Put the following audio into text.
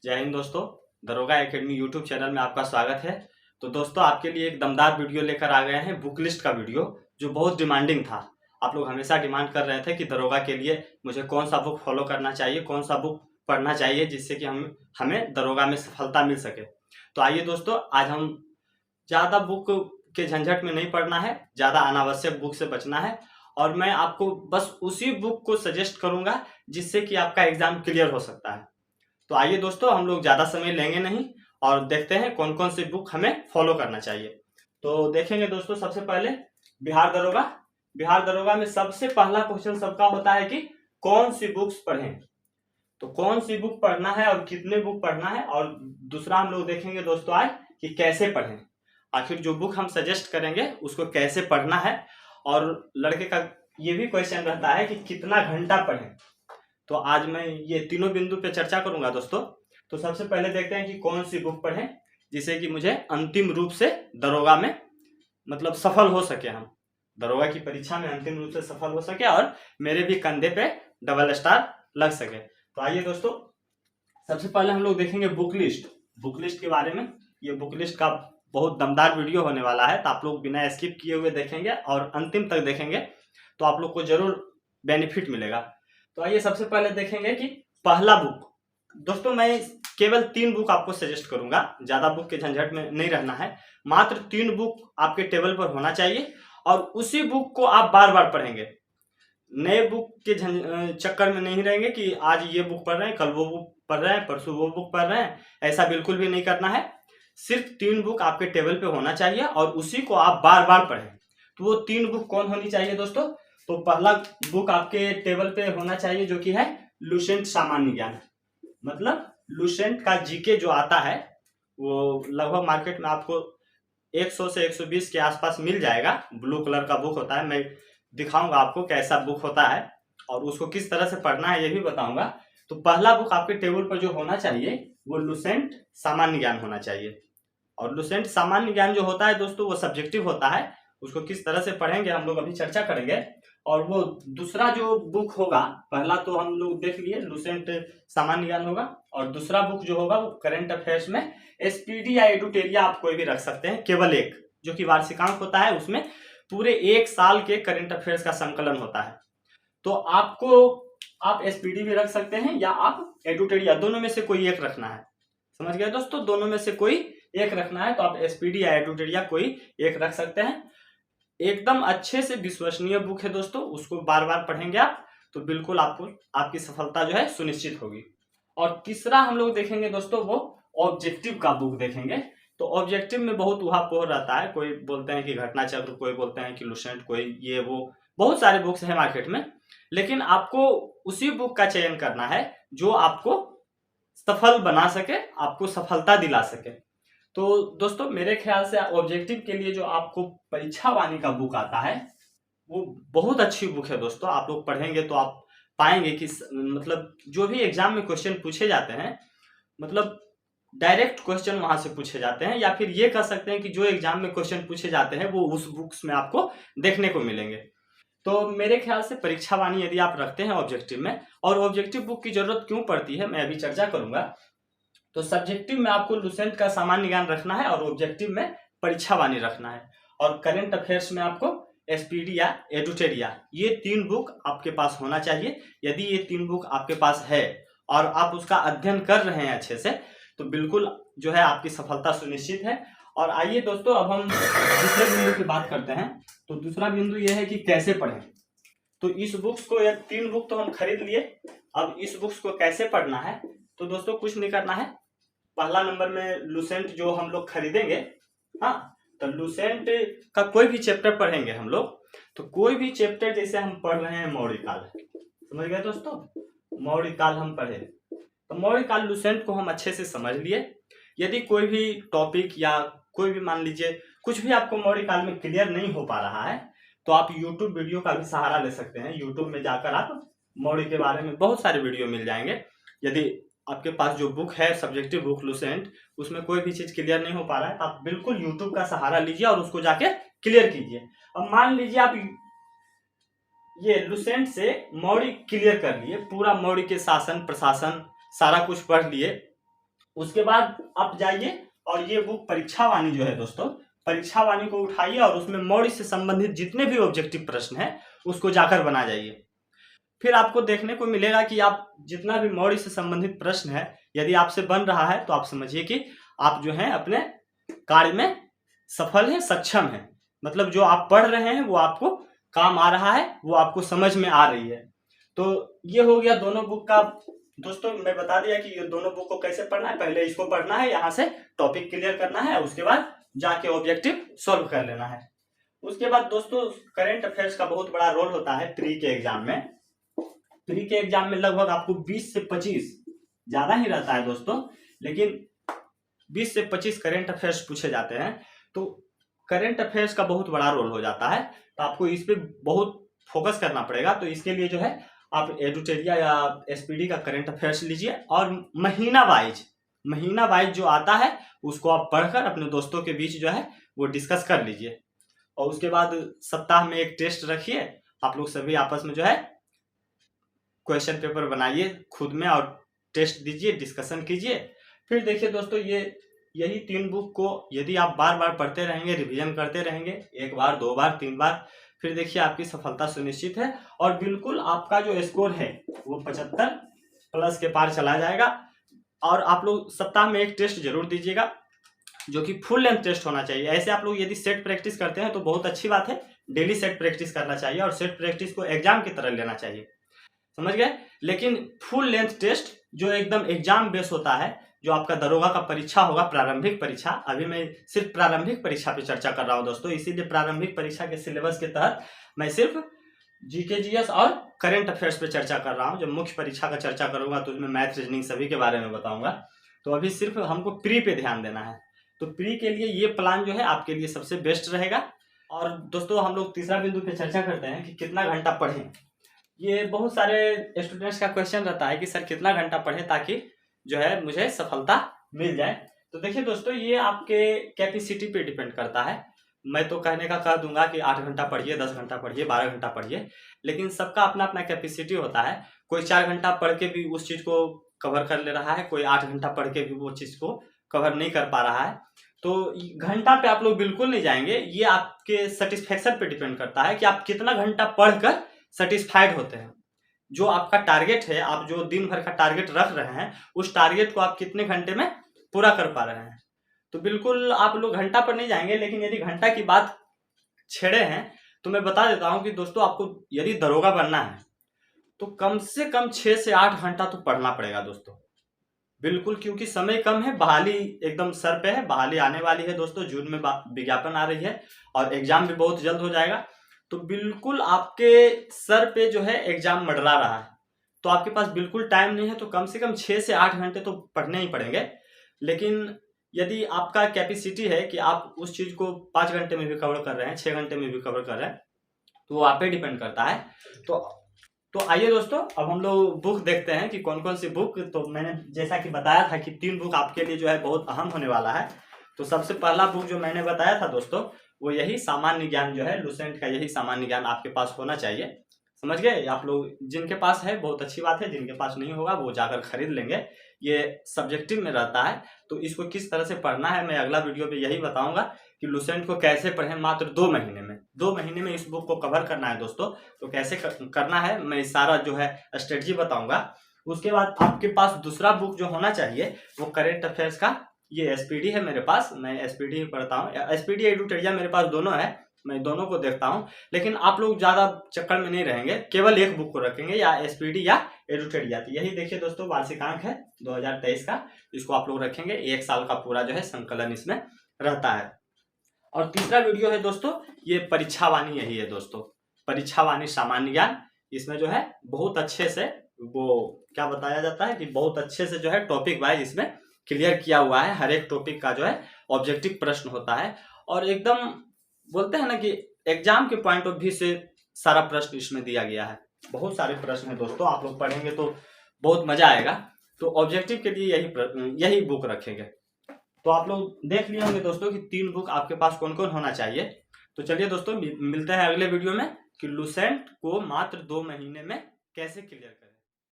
जय हिंद दोस्तों। दरोगा एकेडमी यूट्यूब चैनल में आपका स्वागत है। तो दोस्तों आपके लिए एक दमदार वीडियो लेकर आ गए हैं, बुक लिस्ट का वीडियो, जो बहुत डिमांडिंग था। आप लोग हमेशा डिमांड कर रहे थे कि दरोगा के लिए मुझे कौन सा बुक फॉलो करना चाहिए, कौन सा बुक पढ़ना चाहिए जिससे कि हमें दरोगा में सफलता मिल सके। तो आइए दोस्तों, आज हम ज़्यादा बुक के झंझट में नहीं पढ़ना है, ज़्यादा अनावश्यक बुक से बचना है, और मैं आपको बस उसी बुक को सजेस्ट करूंगा जिससे कि आपका एग्जाम क्लियर हो सकता है। तो आइए दोस्तों, हम लोग ज़्यादा समय लेंगे नहीं और देखते हैं कौन कौन सी बुक हमें फॉलो करना चाहिए। तो देखेंगे दोस्तों, सबसे पहले बिहार दरोगा। बिहार दरोगा में सबसे पहला क्वेश्चन सबका होता है कि कौन सी बुक्स पढ़ें। तो कौन सी बुक पढ़ना है और कितने बुक पढ़ना है, और दूसरा हम लोग देखेंगे दोस्तों आज कि कैसे पढ़ें। आखिर जो बुक हम सजेस्ट करेंगे उसको कैसे पढ़ना है, और लड़के का ये भी क्वेश्चन रहता है कि कितना घंटा पढ़ें। तो आज मैं ये तीनों बिंदु पे चर्चा करूंगा दोस्तों। तो सबसे पहले देखते हैं कि कौन सी बुक पढ़ें जिससे कि मुझे अंतिम रूप से दरोगा में मतलब सफल हो सके, हम दरोगा की परीक्षा में अंतिम रूप से सफल हो सके और मेरे भी कंधे पे डबल स्टार लग सके। तो आइए दोस्तों, सबसे पहले हम लोग देखेंगे बुक लिस्ट। बुक लिस्ट के बारे में, ये बुक लिस्ट का बहुत दमदार वीडियो होने वाला है, तो आप लोग बिना स्किप किए हुए देखेंगे और अंतिम तक देखेंगे तो आप लोग को जरूर बेनिफिट मिलेगा। तो आइए सबसे पहले देखेंगे कि पहला बुक। दोस्तों मैं केवल 3 बुक आपको सजेस्ट करूंगा, ज्यादा बुक के झंझट में नहीं रहना है। मात्र 3 बुक आपके टेबल पर होना चाहिए और उसी बुक को आप बार बार पढ़ेंगे। नए बुक के चक्कर में नहीं रहेंगे कि आज ये बुक पढ़ रहे हैं, कल वो बुक पढ़ रहे हैं, परसों वो बुक पढ़ रहे हैं। ऐसा बिल्कुल भी नहीं करना है। सिर्फ 3 बुक आपके टेबल पे होना चाहिए और उसी को आप बार बार पढ़ें। तो वो 3 बुक कौन होनी चाहिए दोस्तों? तो पहला बुक आपके टेबल पे होना चाहिए जो कि है लुसेंट सामान्य ज्ञान। मतलब लुसेंट का जीके जो आता है वो लगभग मार्केट में आपको 100 से 120 के आसपास मिल जाएगा। ब्लू कलर का बुक होता है, मैं दिखाऊंगा आपको कैसा बुक होता है और उसको किस तरह से पढ़ना है ये भी बताऊंगा। तो पहला बुक आपके टेबल पर जो होना चाहिए वो लुसेंट सामान्य ज्ञान होना चाहिए। और लुसेंट सामान्य ज्ञान जो होता है दोस्तों वो सब्जेक्टिव होता है, उसको किस तरह से पढ़ेंगे हम लोग अभी चर्चा करेंगे। और वो दूसरा जो बुक होगा, पहला तो हम लोग देख लिए लुसेंट सामान्य ज्ञान होगा, और दूसरा बुक जो होगा वो करंट अफेयर्स में एसपीडी या एडुटेरिया आप कोई भी रख सकते हैं, केवल एक, जो कि वार्षिकांक होता है, उसमें पूरे 1 साल के करंट अफेयर्स का संकलन होता है। तो आप एसपीडी भी रख सकते हैं या आप एडुटेरिया, दोनों में से कोई एक रखना है। समझ गए दोस्तों, दोनों में से कोई एक रखना है, तो आप एसपीडी या एडुटेरिया कोई एक रख सकते हैं। एकदम अच्छे से विश्वसनीय बुक है दोस्तों, उसको बार बार पढ़ेंगे आप तो बिल्कुल आपको आपकी सफलता जो है सुनिश्चित होगी। और तीसरा हम लोग देखेंगे दोस्तों वो ऑब्जेक्टिव का बुक देखेंगे। तो ऑब्जेक्टिव में बहुत उहापोह रहता है, कोई बोलते हैं कि घटना चक्र, कोई बोलते हैं कि लुसेंट, कोई ये वो, बहुत सारे बुक्स हैं मार्केट में। लेकिन आपको उसी बुक का चयन करना है जो आपको सफल बना सके, आपको सफलता दिला सके। तो दोस्तों मेरे ख्याल से ऑब्जेक्टिव के लिए जो आपको परीक्षा वाणी का बुक आता है वो बहुत अच्छी बुक है दोस्तों। आप लोग पढ़ेंगे तो आप पाएंगे कि मतलब जो भी एग्जाम में क्वेश्चन पूछे जाते हैं, मतलब डायरेक्ट क्वेश्चन वहां से पूछे जाते हैं, या फिर ये कह सकते हैं कि जो एग्जाम में क्वेश्चन पूछे जाते हैं वो उस बुक्स में आपको देखने को मिलेंगे। तो मेरे ख्याल से परीक्षा वाणी यदि आप रखते हैं ऑब्जेक्टिव में, और ऑब्जेक्टिव बुक की जरूरत क्यों पड़ती है मैं अभी चर्चा करूंगा। तो सब्जेक्टिव में आपको लुसेंट का सामान्य ज्ञान रखना है और ऑब्जेक्टिव में परीक्षा वाणी रखना है, और करंट अफेयर्स में आपको एसपीडी या एडुटेरिया, ये 3 बुक आपके पास होना चाहिए। यदि ये 3 बुक आपके पास है और आप उसका अध्ययन कर रहे हैं अच्छे से, तो बिल्कुल जो है आपकी सफलता सुनिश्चित है। और आइए दोस्तों, अब हम दूसरे बिंदु की बात करते हैं। तो दूसरा बिंदु यह है कि कैसे पढ़ें। तो इस बुक्स को, या 3 बुक तो हम खरीद लिए, अब इस बुक्स को कैसे पढ़ना है। तो दोस्तों कुछ नहीं करना है, पहला नंबर में लुसेंट जो हम लोग खरीदेंगे, हाँ, तो लुसेंट का कोई भी चैप्टर पढ़ेंगे हम लोग। तो कोई भी चैप्टर, जैसे हम पढ़ रहे हैं मौर्य काल, समझ गए दोस्तों, मौर्य काल हम पढ़े, तो मौर्य काल लुसेंट को हम अच्छे से समझ लिए। यदि कोई भी टॉपिक या कोई भी मान लीजिए कुछ भी आपको मौर्य काल में क्लियर नहीं हो पा रहा है, तो आप यूट्यूब वीडियो का भी सहारा ले सकते हैं। यूट्यूब में जाकर आप मौर्य के बारे में बहुत सारे वीडियो मिल जाएंगे। यदि आपके पास जो बुक है सब्जेक्टिव बुक लुसेंट, उसमें कोई भी चीज क्लियर नहीं हो पा रहा है, तो आप बिल्कुल यूट्यूब का सहारा लीजिए और उसको जाके क्लियर कीजिए। अब मान लीजिए आप ये लुसेंट से मौर्य क्लियर कर लिए, पूरा मौर्य के शासन प्रशासन सारा कुछ पढ़ लिए, उसके बाद आप जाइए और ये बुक परीक्षा वाणी जो है दोस्तों, परीक्षा वाणी को उठाइए और उसमें मौर्य से संबंधित जितने भी ऑब्जेक्टिव प्रश्न है उसको जाकर बना जाइए। फिर आपको देखने को मिलेगा कि आप जितना भी मौर्य से संबंधित प्रश्न है यदि आपसे बन रहा है तो आप समझिए कि आप जो है अपने कार्य में सफल है, सक्षम है। मतलब जो आप पढ़ रहे हैं वो आपको काम आ रहा है, वो आपको समझ में आ रही है। तो ये हो गया दोनों बुक का। दोस्तों मैं बता दिया कि ये दोनों बुक को कैसे पढ़ना है। पहले इसको पढ़ना है, यहाँ से टॉपिक क्लियर करना है, उसके बाद जाके ऑब्जेक्टिव सॉल्व कर लेना है। उसके बाद दोस्तों करेंट अफेयर्स का बहुत बड़ा रोल होता है प्री के एग्जाम में। प्री के एग्जाम में लगभग आपको 20 से 25, ज्यादा ही रहता है दोस्तों, लेकिन 20 से 25 करेंट अफेयर्स पूछे जाते हैं। तो करेंट अफेयर्स का बहुत बड़ा रोल हो जाता है, तो आपको इस पे बहुत फोकस करना पड़ेगा। तो इसके लिए जो है आप एडुटेरिया या एसपीडी का करंट अफेयर्स लीजिए और महीना वाइज जो आता है उसको आप पढ़कर अपने दोस्तों के बीच जो है वो डिस्कस कर लीजिए। और उसके बाद सप्ताह में एक टेस्ट रखिए, आप लोग सभी आपस में जो है क्वेश्चन पेपर बनाइए खुद में और टेस्ट दीजिए, डिस्कशन कीजिए। फिर देखिए दोस्तों यही 3 बुक को यदि आप बार बार पढ़ते रहेंगे, रिवीजन करते रहेंगे, 1 बार 2 बार 3 बार, फिर देखिए आपकी सफलता सुनिश्चित है और बिल्कुल आपका जो स्कोर है वो 75 प्लस के पार चला जाएगा। और आप लोग सप्ताह में एक टेस्ट जरूर दीजिएगा जो कि फुल लेंथ टेस्ट होना चाहिए। ऐसे आप लोग यदि सेट प्रैक्टिस करते हैं तो बहुत अच्छी बात है, डेली सेट प्रैक्टिस करना चाहिए और सेट प्रैक्टिस को एग्जाम की तरह लेना चाहिए, समझ गए। लेकिन फुल लेंथ टेस्ट जो एकदम एग्जाम बेस होता है, जो आपका दरोगा का परीक्षा होगा, प्रारंभिक परीक्षा, अभी मैं सिर्फ प्रारंभिक परीक्षा पे चर्चा कर रहा हूं दोस्तों, इसीलिए प्रारंभिक परीक्षा के सिलेबस के तहत मैं सिर्फ जीके जीएस और करंट अफेयर्स पे चर्चा कर रहा हूं। जब मुख्य परीक्षा का चर्चा करूंगा तो उसमें मैथ, रीजनिंग सभी के बारे में बताऊंगा। तो अभी सिर्फ हमको प्री पे ध्यान देना है। तो प्री के लिए ये प्लान जो है आपके लिए सबसे बेस्ट रहेगा। और दोस्तों हम लोग तीसरा बिंदु पे चर्चा करते हैं कि कितना घंटा पढ़ें। ये बहुत सारे स्टूडेंट्स का क्वेश्चन रहता है कि सर कितना घंटा पढ़े ताकि जो है मुझे सफलता मिल जाए। तो देखिए दोस्तों ये आपके कैपेसिटी पे डिपेंड करता है। मैं तो कहने का कह दूंगा कि 8 घंटा पढ़िए, 10 घंटा पढ़िए, 12 घंटा पढ़िए, लेकिन सबका अपना अपना कैपेसिटी होता है। कोई 4 घंटा पढ़ के भी उस चीज को कवर कर ले रहा है, कोई 8 घंटा पढ़ के भी वो चीज को कवर नहीं कर पा रहा है। तो घंटा पे आप लोग बिल्कुल नहीं जाएंगे, ये आपके सेटिस्फेक्शन पे डिपेंड करता है कि आप कितना घंटा पढ़कर सेटिस्फाइड होते हैं। जो आपका टारगेट है, आप जो दिन भर का टारगेट रख रहे हैं, उस टारगेट को आप कितने घंटे में पूरा कर पा रहे हैं। तो बिल्कुल आप लोग घंटा पर नहीं जाएंगे, लेकिन यदि घंटा की बात छेड़े हैं तो मैं बता देता हूं कि दोस्तों आपको यदि दरोगा बनना है तो कम से कम 6 से 8 घंटा तो पढ़ना पड़ेगा दोस्तों, बिल्कुल, क्योंकि समय कम है, बहाली एकदम सर पे है, बहाली आने वाली है दोस्तों, जून में विज्ञापन आ रही है और एग्जाम भी बहुत जल्द हो जाएगा। तो बिल्कुल आपके सर पे जो है एग्जाम मंडरा रहा है, तो आपके पास बिल्कुल टाइम नहीं है, तो कम से कम 6 से 8 घंटे तो पढ़ने ही पड़ेंगे। लेकिन यदि आपका कैपेसिटी है कि आप उस चीज को 5 घंटे में भी कवर कर रहे हैं, 6 घंटे में भी कवर कर रहे हैं, तो वो आप पे डिपेंड करता है। तो आइए दोस्तों अब हम लोग बुक देखते हैं कि कौन कौन सी बुक। तो मैंने जैसा कि बताया था कि 3 बुक आपके लिए जो है बहुत अहम होने वाला है। तो सबसे पहला बुक जो मैंने बताया था दोस्तों वो यही सामान्य ज्ञान जो है, लुसेंट का यही सामान्य ज्ञान आपके पास होना चाहिए, समझ गए। आप लोग जिनके पास है बहुत अच्छी बात है, जिनके पास नहीं होगा वो जाकर खरीद लेंगे। ये सब्जेक्टिव में रहता है, तो इसको किस तरह से पढ़ना है मैं अगला वीडियो पे यही बताऊंगा कि लुसेंट को कैसे पढ़ें मात्र 2 महीने में। 2 महीने में इस बुक को कवर करना है दोस्तों। तो कैसे करना है मैं सारा जो है स्ट्रेटजी बताऊंगा। उसके बाद आपके पास दूसरा बुक जो होना चाहिए वो करेंट अफेयर्स का, ये एसपीडी है मेरे पास, मैं एसपीडी ही पढ़ता हूँ, एसपीडी एडुटेरिया मेरे पास दोनों है, मैं दोनों को देखता हूँ। लेकिन आप लोग ज्यादा चक्कर में नहीं रहेंगे, केवल एक बुक को रखेंगे, या एसपीडी या एडुटेरिया। तो यही देखिए दोस्तों वार्षिकांक है 2023 का, इसको आप लोग रखेंगे। 1 साल का पूरा जो है संकलन इसमें रहता है। और तीसरा वीडियो है दोस्तों ये परीक्षा वाणी, यही है दोस्तों परीक्षा वाणी सामान्य ज्ञान। इसमें जो है बहुत अच्छे से वो क्या बताया जाता है कि बहुत अच्छे से जो है टॉपिक वाइज इसमें क्लियर किया हुआ है। हर एक टॉपिक का जो है ऑब्जेक्टिव प्रश्न होता है और एकदम बोलते हैं ना कि एग्जाम के पॉइंट ऑफ व्यू से सारा प्रश्न इसमें दिया गया है। बहुत सारे प्रश्न है दोस्तों, आप लोग पढ़ेंगे तो बहुत मजा आएगा। तो ऑब्जेक्टिव के लिए यही बुक रखेंगे। तो आप लोग देख लिए होंगे दोस्तों कि 3 बुक आपके पास कौन कौन होना चाहिए। तो चलिए दोस्तों मिलते हैं अगले वीडियो में कि लुसेंट को मात्र 2 महीने में कैसे क्लियर करें।